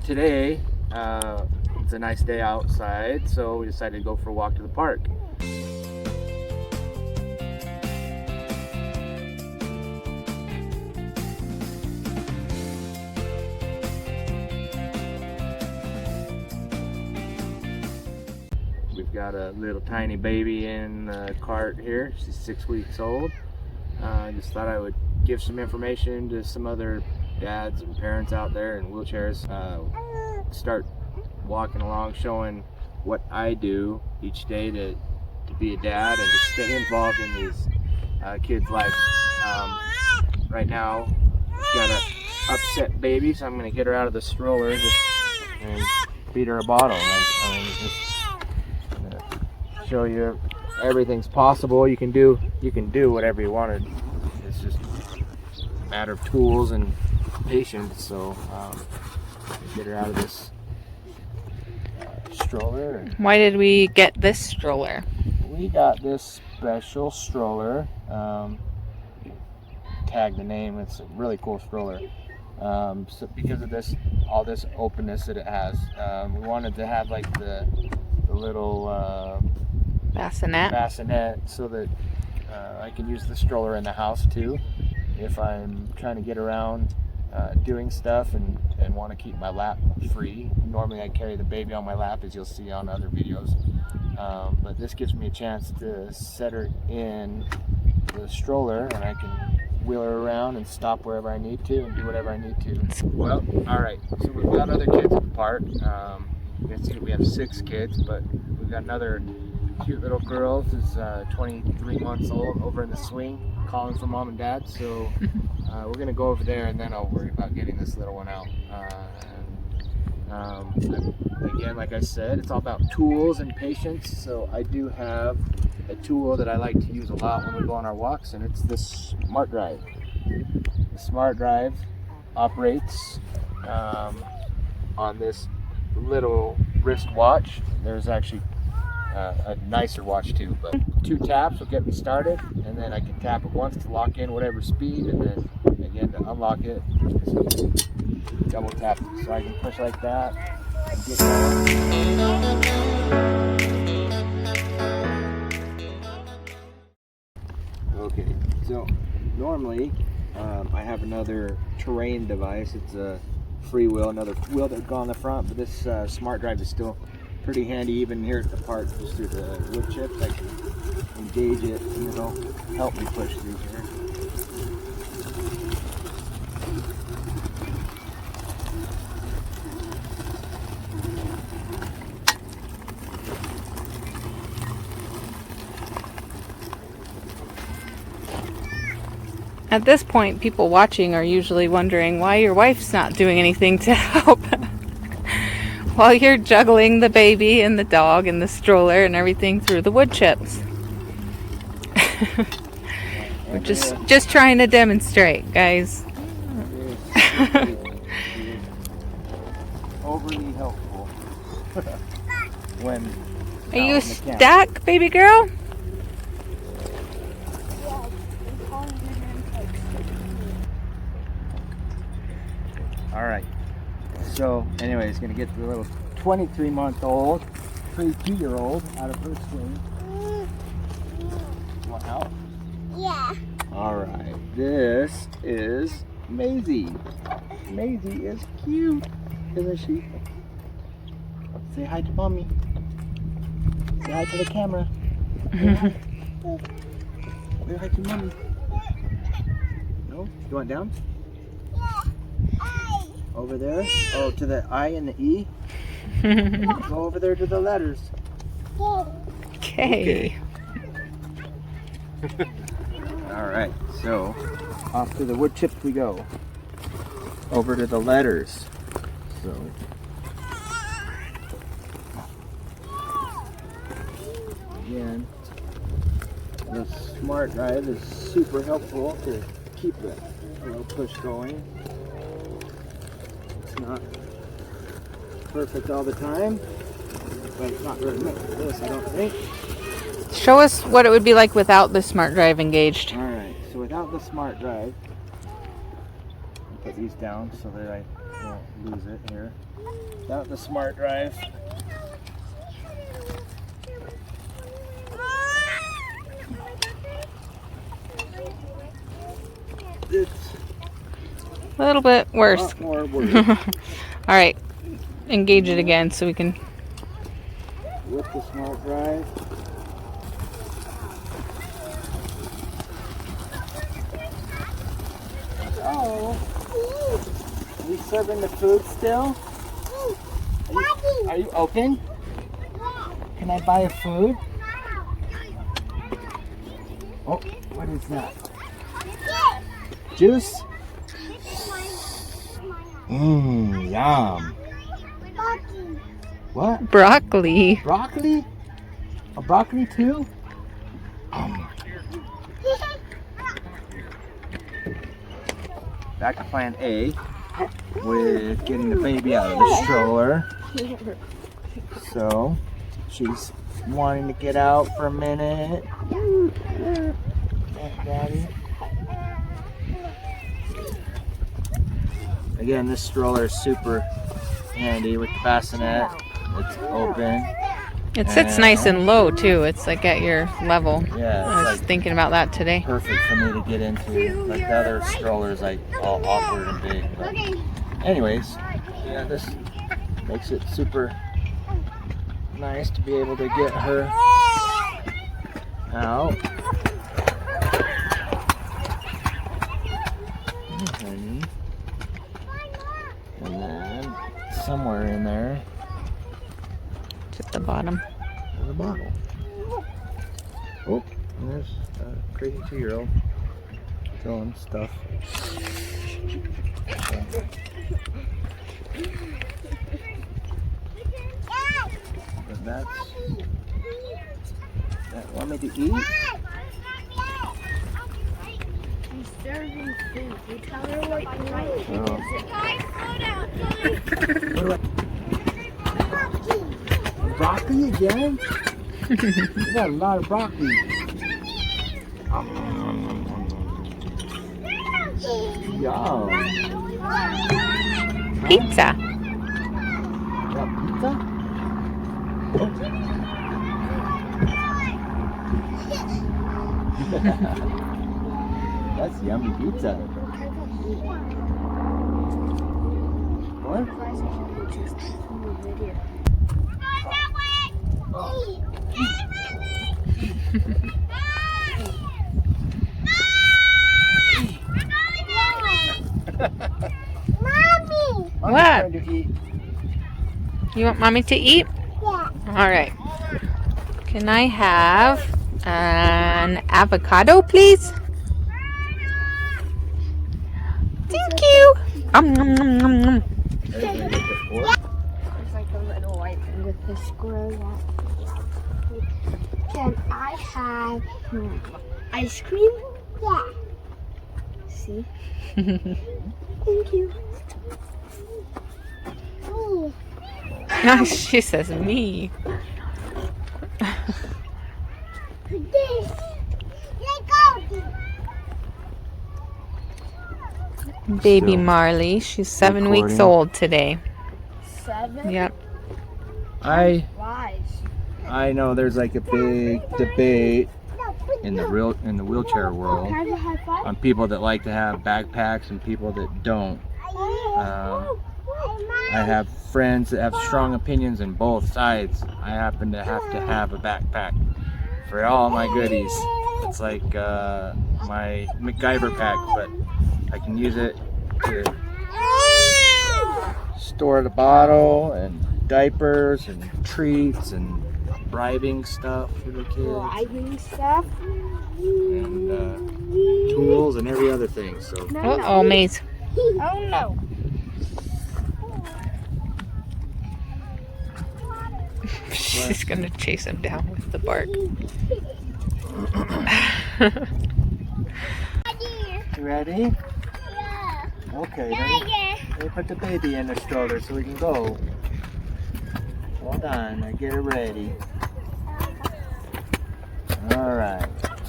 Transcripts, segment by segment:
today it's a nice day outside, so we decided to go for a walk to the park. We've got a little tiny baby in the cart here. She's 6 weeks old. I just thought I would give some information to some other dads and parents out there in wheelchairs. Start walking along, showing what I do each day to be a dad and to stay involved in these kids' lives. Right now, we've got an upset baby, so I'm going to get her out of the stroller and feed her a bottle. Show you everything's possible. You can do whatever you wanted. It's just a matter of tools and patience. So get her out of this stroller. Why did we get this stroller? We got this special stroller. Tag the name. It's a really cool stroller. So because of all this openness that it has, we wanted to have like the little bassinet so that I can use the stroller in the house too if I'm trying to get around doing stuff and want to keep my lap free. Normally I carry the baby on my lap, as you'll see on other videos, but this gives me a chance to set her in the stroller and I can wheel her around and stop wherever I need to and do whatever I need to. Well, alright, so we've got other kids at the park. We have 6 kids, but we've got another cute little girl who's 23 months old over in the swing calling for mom and dad, so we're gonna go over there and then I'll worry about getting this little one out. Again, like I said, it's all about tools and patience, so I do have a tool that I like to use a lot when we go on our walks, and it's this SmartDrive. The SmartDrive operates on this little wrist watch. There's actually a nicer watch too, but 2 taps will get me started, and then I can tap it once to lock in whatever speed, and then again to unlock it, just double tap it. So I can push like that and get going. Okay, so normally I have another terrain device. It's a free wheel, another wheel that would go on the front, but this SmartDrive is still pretty handy even here at the park. Just through the wood chips I can engage it and it'll help me push through here. At this point, people watching are usually wondering why your wife's not doing anything to help while you're juggling the baby and the dog and the stroller and everything through the wood chips. We're just trying to demonstrate, guys. Overly helpful. When are you stuck, baby girl? Alright, so anyway, it's going to get the little 23-month-old, 22-year-old out of her swing. You want out? Yeah. Alright, this is Maisie. Maisie is cute, isn't she? Say hi to mommy. Say hi to the camera. Say hi. Say hi to mommy. No? You want down? Over there? Oh, to the I and the E? Go over there to the letters. Okay. Alright, so off to the wood chips we go. Over to the letters. So again, the SmartDrive is super helpful to keep the push going. Not perfect all the time, but it's not very much for this, I don't think. Show us what it would be like without the SmartDrive engaged. Alright, so without the SmartDrive, I'll put these down so that I won't lose it here. Got the SmartDrive. It's A little bit worse. a lot more work All right, engage it again so we can. with the SmartDrive. Oh, are you serving the food still? Are you open? Can I buy a food? Oh, what is that? Juice? Mmm, yum. What? Broccoli. Broccoli? A broccoli too? Back to plan A with getting the baby out of the stroller. So she's wanting to get out for a minute. Daddy. Again, this stroller is super handy with the bassinet. It's open. It sits nice and low too. It's like at your level. Yeah, I was it's like thinking about that today. perfect for me to get into. Like the other stroller is like all awkward and big. But anyways, yeah, this makes it super nice to be able to get her out. Okay. And then somewhere in there, It's at the bottom. there's a bottle. Oh, and there's a crazy 2-year-old throwing stuff. But that's. That want me to eat? She's serving food. You tell her what you like. Broccoli again? You got a lot of broccoli. Yum. Pizza. You got pizza? That's yummy pizza. What? Mommy! What? Trying to eat. You want mommy to eat? Yeah. All right. Can I have an avocado, please? Thank you. Nom, nom, nom, nom. Everybody get the fork. It's like a little white thing with the square one. Can I have ice cream? Yeah. See? Thank you. Me. She says me. This. Let go. Baby Still Marley. She's 7 weeks recording. old today. 7? Yep. Wise. I know there's like a big debate in the wheelchair world Can I have a high five? on people that like to have backpacks and people that don't. I have friends that have strong opinions on both sides. I happen to have a backpack for all my goodies. It's like my MacGyver pack, but I can use it to store the bottle and diapers and treats and bribing stuff for the kids Driving stuff. and tools and every other thing. So Uh-oh, Maze. Oh no. She's going to chase him down with the bark. you ready? Yeah. Okay, let me put the baby in the stroller so we can go. Hold on, I get her ready. Alright,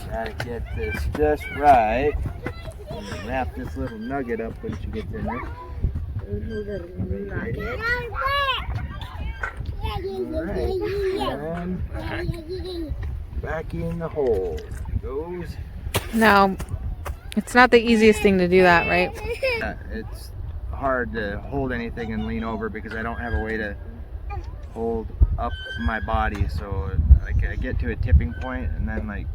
gotta get this just right. And wrap this little nugget up when she gets in there. And back in the hole goes. Now, it's not the easiest thing to do that, right? It's hard to hold anything and lean over because I don't have a way to hold up my body. So like I get to a tipping point and then like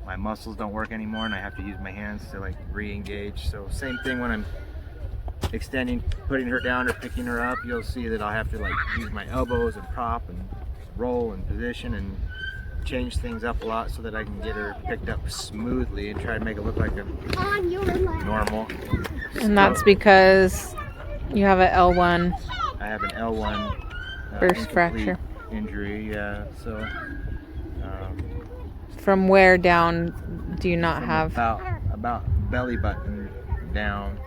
my muscles don't work anymore and I have to use my hands to like re-engage. So same thing when I'm extending, putting her down or picking her up, you'll see that I'll have to like use my elbows and prop and roll and position and change things up a lot so that I can get her picked up smoothly and try to make it look like I'm normal. And that's because you have an L1 I have an L1 burst fracture. Injury, yeah. So From where down do you not from have? about belly button down,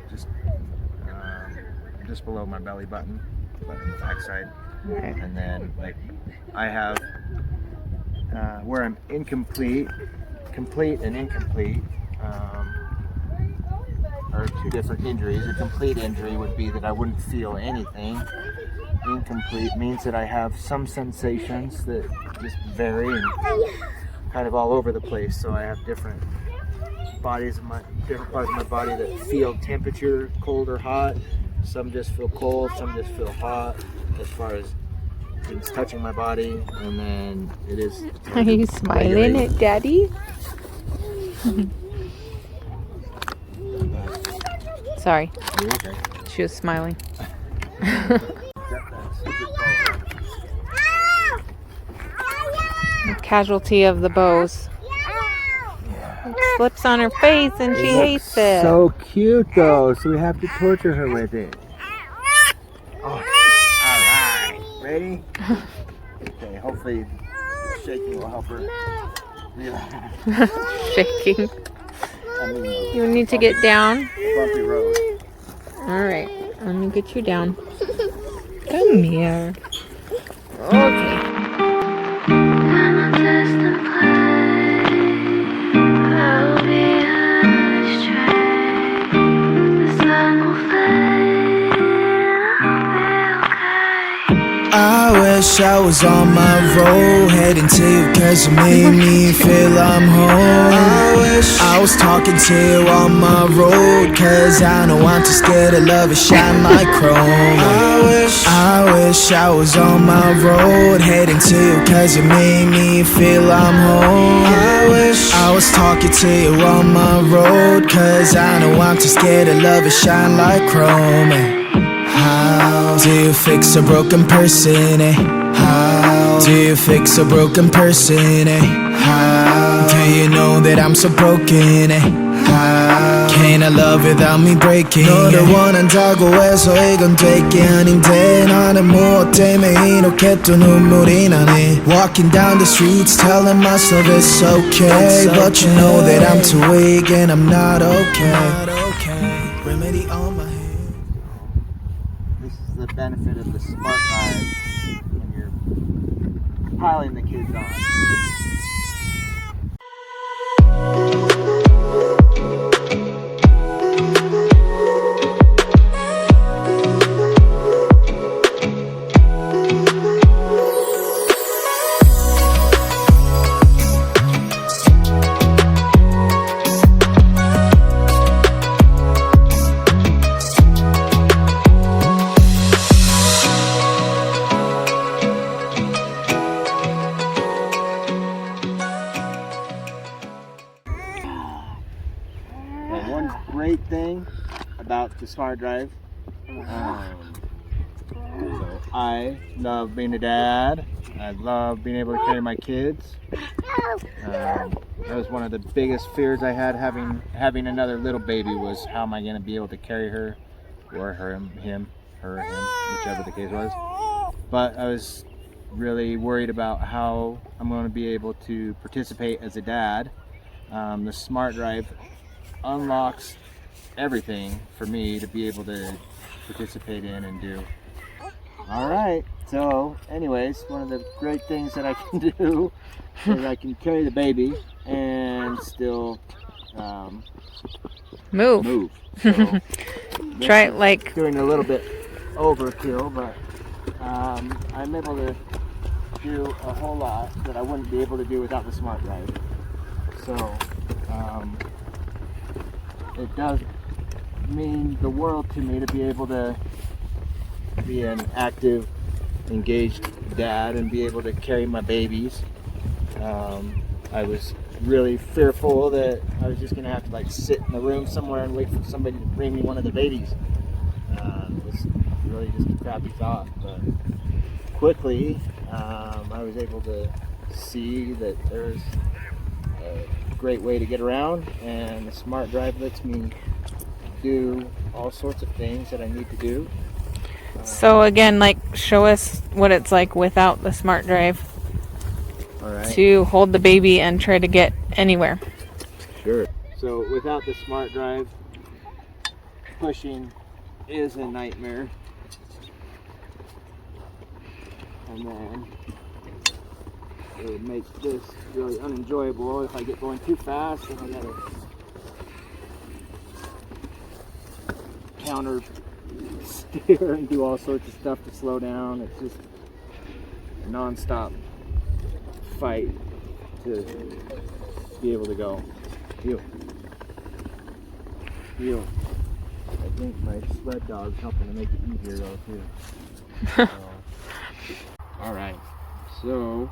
just below my belly button, but on the backside. Okay. And then like I have where I'm incomplete, complete and incomplete are two different injuries. A complete injury would be that I wouldn't feel anything. Incomplete means that I have some sensations that just vary and kind of all over the place. So I have different parts of my body that feel temperature, cold or hot. Some just feel cold, some just feel hot as far as things touching my body, and then it is. Are you smiling at Daddy? Sorry, You're okay. she was smiling. Casualty of the bows. It slips on her face and she hates it. So cute though, so we have to torture her with it. Oh. Alright, ready? Okay, hopefully shaking will help her. Shaking. I mean, You need to get down. bumpy road. Alright, let me get you down. Come here. Okay. I wish I was on my road, heading to you cause you made me feel I'm home. I wish I was talking to you on my road, cause I know I'm too scared to love and shine like chrome. I wish I was on my road, heading to you cause you made me feel I'm home. I wish I was talking to you on my road, cause I know I'm too scared to love and shine like chrome. How do you fix a broken person, eh? How do you fix a broken person, eh? How do you know that I'm so broken, eh? How can I love without me breaking? 너를 원한다고 해서 이건 될 게 아닌데 나는 무엇 때문에 이렇게 또 눈물이 나네. Walking down the streets telling myself it's okay, but you know that I'm too weak and I'm not okay. Remedy on my head. This is the benefit of the SmartDrive when you're piling the kids on. One great thing about the SmartDrive, I love being a dad. I love being able to carry my kids. That was one of the biggest fears I had having another little baby, was how am I going to be able to carry her, or him, whichever the case was. But I was really worried about how I'm going to be able to participate as a dad. The SmartDrive unlocks everything for me to be able to participate in and do. Alright, so anyways, one of the great things that I can do is I can carry the baby and still move. So, Try it like doing a little bit overkill, but I'm able to do a whole lot that I wouldn't be able to do without the SmartDrive. So it does mean the world to me to be able to be an active, engaged dad and be able to carry my babies. I was really fearful that I was just gonna have to like sit in the room somewhere and wait for somebody to bring me one of the babies. It was really just a crappy thought, but quickly I was able to see that there's a great way to get around, and the SmartDrive lets me do all sorts of things that I need to do. So again, like, show us what it's like without the SmartDrive to hold the baby and try to get anywhere. Sure. So without the SmartDrive, pushing is a nightmare. And then it would make this really unenjoyable if I get going too fast and I gotta counter steer and do all sorts of stuff to slow down. It's just a non-stop fight to be able to go. Heel. I think my sled dog's helping to make it easier though too. So, all right. So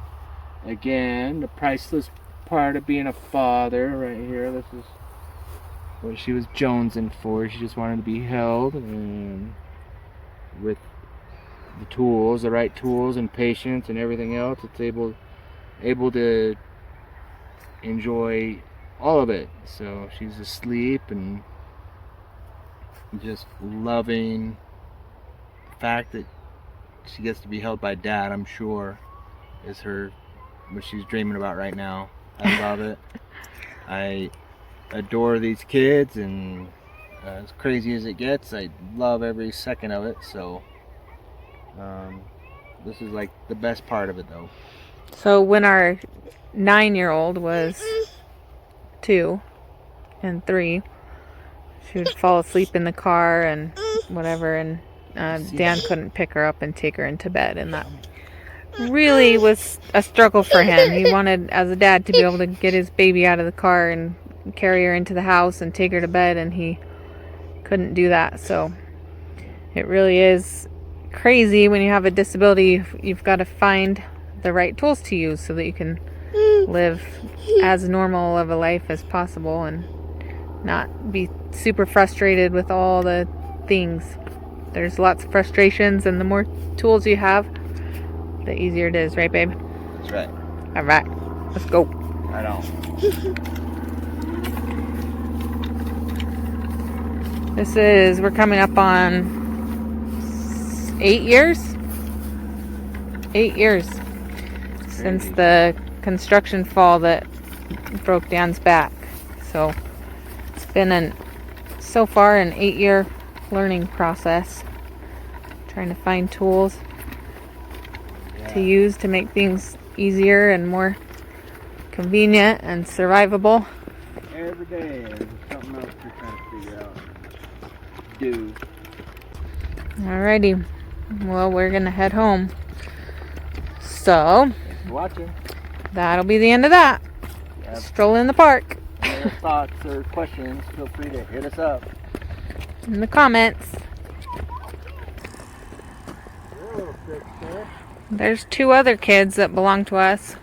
again, the priceless part of being a father right here. This is what she was jonesing for. She just wanted to be held, and with the tools, the right tools and patience and everything else, it's able to enjoy all of it. So she's asleep and just loving the fact that she gets to be held by dad, I'm sure, is what she's dreaming about right now. I love it. I adore these kids, and as crazy as it gets, I love every second of it. So this is like the best part of it though. So when our 9-year-old was 2 and 3, she would fall asleep in the car and whatever, and Dan couldn't pick her up and take her into bed, and that really was a struggle for him. He wanted, as a dad, to be able to get his baby out of the car and carry her into the house and take her to bed, and he couldn't do that. So it really is crazy when you have a disability. You've got to find the right tools to use so that you can live as normal of a life as possible and not be super frustrated with all the things. There's lots of frustrations, and the more tools you have, the easier it is, right, babe? That's right. All right, let's go. Right on. We're coming up on 8 years? 8 years since the construction fall that broke Dan's back. So it's been so far an 8-year learning process, trying to find tools to use to make things easier and more convenient and survivable. Every day there's something else you're trying to figure out. Do. Alrighty, well, we're gonna head home. So Thanks for watching. that'll be the end of that. Stroll in the park. Any thoughts or questions, feel free to hit us up In the comments. There's 2 other kids that belong to us.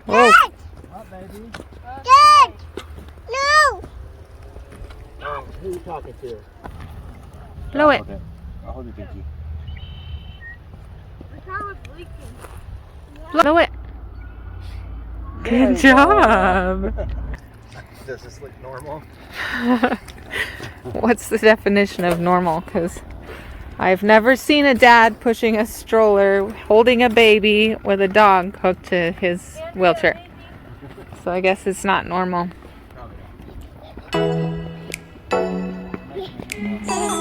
Whoa. What, baby? Dad! No! Who are you talking to? Blow it. Okay. I'll hold your pinky. The car was leaking. Blow it. Good job. Does this look normal? What's the definition of normal? Because I've never seen a dad pushing a stroller, holding a baby with a dog hooked to his wheelchair. So I guess it's not normal. Probably not.